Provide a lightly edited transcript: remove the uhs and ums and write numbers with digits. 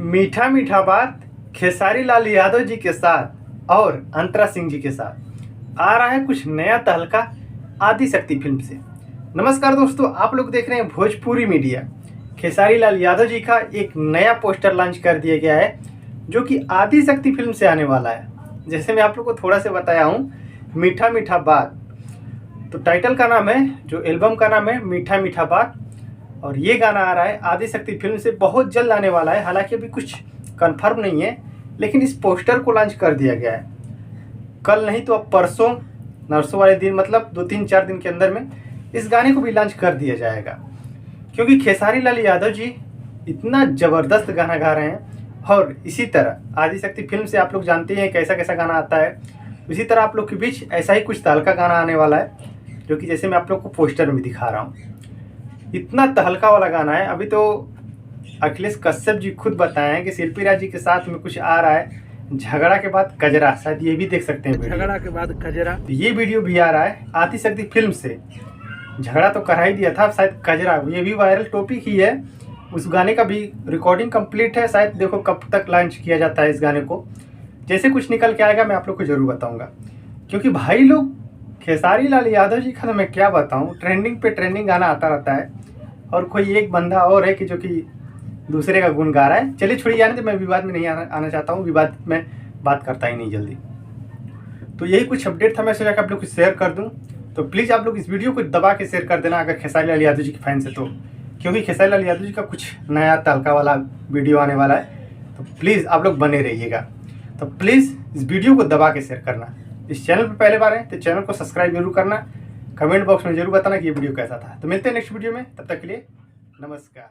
मीठा मीठा बात खेसारी लाल यादव जी के साथ और अंतरा सिंह जी के साथ आ रहा है कुछ नया तहलका आदि शक्ति फिल्म से। नमस्कार दोस्तों, आप लोग देख रहे हैं भोजपुरी मीडिया। खेसारी लाल यादव जी का एक नया पोस्टर लॉन्च कर दिया गया है जो कि आदि शक्ति फिल्म से आने वाला है। जैसे मैं आप लोग को थोड़ा से बताया हूँ, मीठा मीठा बात तो टाइटल का नाम है, जो एल्बम का नाम है मीठा मीठा बात, और ये गाना आ रहा है आदि शक्ति फिल्म से, बहुत जल्द आने वाला है। हालांकि अभी कुछ कंफर्म नहीं है, लेकिन इस पोस्टर को लॉन्च कर दिया गया है। कल नहीं तो अब परसों, नरसों वाले दिन, मतलब 2-3-4 दिन के अंदर में इस गाने को भी लॉन्च कर दिया जाएगा। क्योंकि खेसारी लाल यादव जी इतना ज़बरदस्त गाना गा रहे हैं, और इसी तरह आदि शक्ति फिल्म से आप लोग जानते हैं कैसा कैसा गाना आता है। इसी तरह आप लोग के बीच ऐसा ही कुछ तहलका गाना आने वाला है, जो कि जैसे मैं आप लोग को पोस्टर में दिखा रहा हूँ। इतना तहलका वाला गाना है। अभी तो अखिलेश कश्यप जी खुद बताए हैं कि शिल्पी राज जी के साथ में कुछ आ रहा है, झगड़ा के बाद कजरा, शायद ये भी देख सकते हैं वीडियो। झगड़ा के बाद कजरा, ये वीडियो भी आ रहा है आदि शक्ति फिल्म से। झगड़ा तो करा ही दिया था, शायद कजरा ये भी वायरल टॉपिक ही है। उस गाने का भी रिकॉर्डिंग कंप्लीट है, शायद देखो कब तक लॉन्च किया जाता है इस गाने को। जैसे कुछ निकल के आएगा मैं आप लोग को जरूर बताऊंगा। क्योंकि भाई लोग, खेसारी लाल यादव जी का तो मैं क्या बताऊं, ट्रेंडिंग पे ट्रेंडिंग गाना आता रहता है। और कोई एक बंदा और है कि जो कि दूसरे का गुण गा रहा है। चलिए छोड़िए, जाने तो मैं विवाद में नहीं आना चाहता हूँ, विवाद में बात करता ही नहीं जल्दी। तो यही कुछ अपडेट था, मैं सोचा कि आप लोग को शेयर कर दूँ। तो प्लीज़ आप लोग इस वीडियो को दबा के शेयर कर देना अगर खेसारी लाल यादव जी के फैन से तो, क्योंकि खेसारी लाल यादव जी का कुछ नया तहलका वाला वीडियो आने वाला है। तो प्लीज़ आप लोग बने रहिएगा। तो प्लीज़ इस वीडियो को दबा के शेयर करना। इस चैनल पर पहले बार है तो चैनल को सब्सक्राइब जरूर करना। कमेंट बॉक्स में जरूर बताना कि ये वीडियो कैसा था। तो मिलते हैं नेक्स्ट वीडियो में, तब तक के लिए नमस्कार।